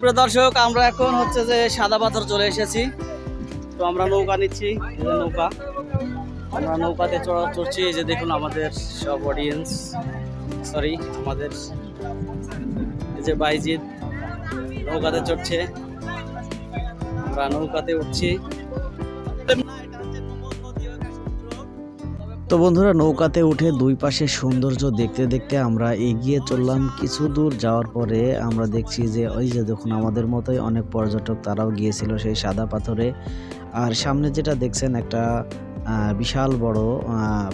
প্রিয় দর্শক, আমরা এখন হচ্ছে যে সাদা পাথর চলে এসেছি। তো আমরা নৌকা নিচ্ছি, নৌকা আমরা নৌকাতে চড়ছি। এই যে দেখুন আমাদের সব অডিয়েন্স, সরি আমাদের এই যে বাইজিৎ নৌকাতে চড়ছে, আমরা নৌকাতে উঠছি। তো বন্ধুরা, নৌকাতে উঠে দুই পাশে সৌন্দর্য দেখতে দেখতে আমরা এগিয়ে চললাম। কিছু দূর যাওয়ার পরে আমরা দেখছি যে ওই যে দেখুন আমাদের মতোই অনেক পর্যটক, তারাও গিয়েছিল সেই সাদা পাথরে। আর সামনে যেটা দেখছেন একটা বিশাল বড়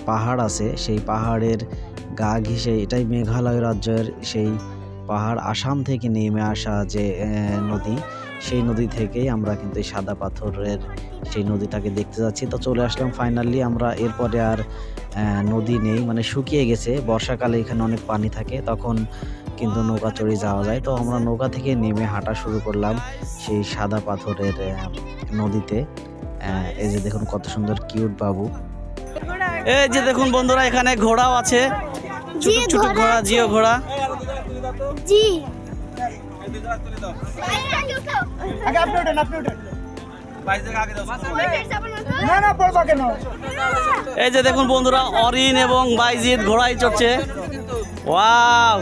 পাহাড় আছে, সেই পাহাড়ের গা ঘেঁষে, এটাই মেঘালয় রাজ্যের সেই পাহাড়, আসাম থেকে নেমে আসা যে নদী, সেই নদী থেকেই আমরা কিন্তু এই সাদা পাথরের সেই নদীটাকে দেখতে যাচ্ছি। তো চলে আসলাম ফাইনালি আমরা। এরপরে আর নদী নেই, মানে শুকিয়ে গেছে। বর্ষাকালে এখানে অনেক পানি থাকে, তখন কিন্তু নৌকা চড়ে যাওয়া যায়। তো আমরা নৌকা থেকে নেমে হাঁটা শুরু করলাম সেই সাদা পাথরের নদীতে। এই যে দেখুন কত সুন্দর কিউট বাবু। এই যে দেখুন বন্ধুরা, এখানে ঘোড়াও আছে, ছোট ছোট ঘোড়া, জিও ঘোড়া। জি এই যে দেখুন বন্ধুরা, অরিন এবং বাইজিৎ ঘোড়ায় চড়ছে। ওয়াও,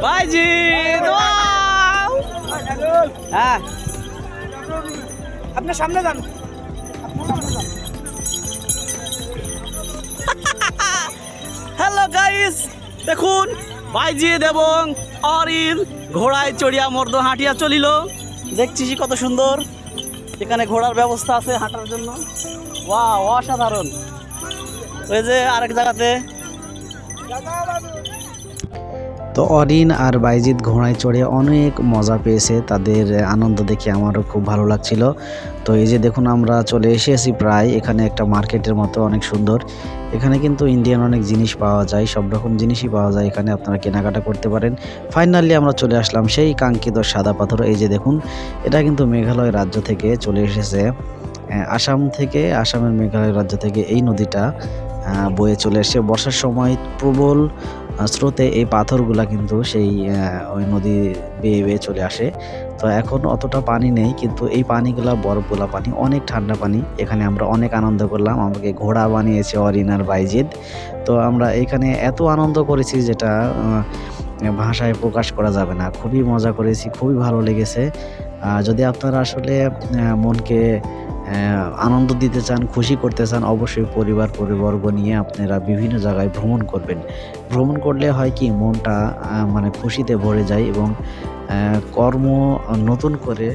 বাইজিৎ, হ্যাঁ আপনার সামনে যান। হ্যালো গাইস, দেখুন বাইজিৎ এবং অরিন ঘোড়ায় চড়িয়া মর্দ হাঁটিয়া চলিল। দেখছি কত সুন্দর, এখানে ঘোড়ার ব্যবস্থা আছে হাঁটার জন্য। ওয়াও, অসাধারণ। ওই যে আরেক জায়গাতে। তো অরিন আর বাইজিৎ ঘোড়ায় চড়ে অনেক মজা পেয়েছে, তাদের আনন্দ দেখে আমারও খুব ভালো লাগছিল। তো এই যে দেখুন আমরা চলে এসেছি প্রায়, এখানে একটা মার্কেটের মতো, অনেক সুন্দর। এখানে কিন্তু ইন্ডিয়ান অনেক জিনিস পাওয়া যায়, সব রকম জিনিসই পাওয়া যায় এখানে, আপনারা কেনাকাটা করতে পারেন। ফাইনালি আমরা চলে আসলাম সেই কাঙ্ক্ষিত সাদা পাথর। এই যে দেখুন, এটা কিন্তু মেঘালয় রাজ্য থেকে চলে এসেছে, আসাম থেকে, আসামের মেঘালয় রাজ্য থেকে এই নদীটা বয়ে চলে এসে বর্ষার সময় প্রবল স্রোতে এই পাথরগুলা কিন্তু সেই ওই নদী বেয়ে বেয়ে চলে আসে। তো এখন অতটা পানি নেই, কিন্তু এই পানিগুলা বরফগুলা পানি, অনেক ঠান্ডা পানি। এখানে আমরা অনেক আনন্দ করলাম, আমাকে ঘোড়া বানিয়েছে অরিন আর বাইজিৎ। তো আমরা এখানে এত আনন্দ করেছি যেটা ভাষায় প্রকাশ করা যাবে না। খুবই মজা করেছি, খুবই ভালো লেগেছে। যদি আপনারা আসলে মনকে আনন্দ দিতে চান, খুশি করতে চান, অবশ্যই পরিবর্গ নিয়ে আপনারা বিভিন্ন জায়গায় ভ্রমণ করবেন। ভ্রমণ করলে হয় কি, মনটা মানে খুশিতে ভরে যায় এবং কর্ম নতুন করে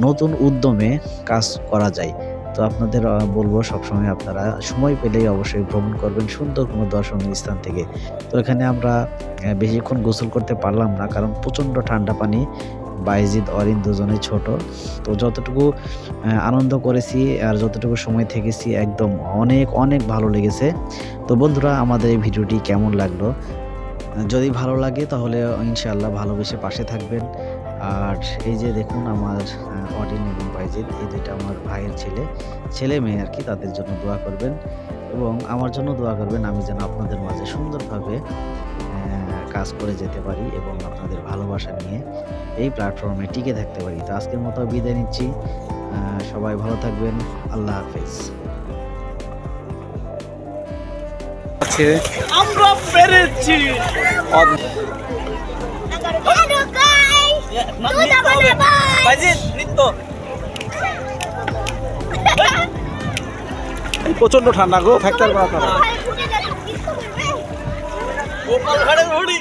নতুন উদ্যমে কাজ করা যায়। তো আপনাদের বলবো সবসময় আপনারা সময় পেলেই অবশ্যই ভ্রমণ করবেন সুন্দর কোনো দর্শনীয় স্থান থেকে। তো এখানে আমরা বেশিক্ষণ গোসল করতে পারলাম না, কারণ প্রচণ্ড ঠান্ডা পানি। বাইজিৎ অরিন দুজনেই ছোট, তো যতটুকু আনন্দ করেছি আর যতটুকু সময় থেকেছি একদম অনেক অনেক ভালো লেগেছে। তো বন্ধুরা, আমাদের এই ভিডিওটি কেমন লাগলো? যদি ভালো লাগে তাহলে ইনশাআল্লাহ ভালোবেসে পাশে থাকবেন। আর এই যে দেখুন আমার অরিন এবং বাইজিৎ, এই দুইটা আমার ভাইয়ের ছেলে মেয়ে আর কি, তাদের জন্য দোয়া করবেন এবং আমার জন্য দোয়া করবেন, আমি যেন আপনাদের মাঝে সুন্দরভাবে কাজ করে যেতে পারি এবং আপনাদের ভালোবাসা নিয়ে এই প্ল্যাটফর্মে টিকে থাকতে পারি। তো আজকের মতো বিদায় নিচ্ছি, সবাই ভালো থাকবেন, আল্লাহ হাফেজ। আমরা পেরেছি। প্রচন্ড ঠান্ডা গো, ফ্যাক্টর করা। গোপাল ঘাটের ঘড়ি।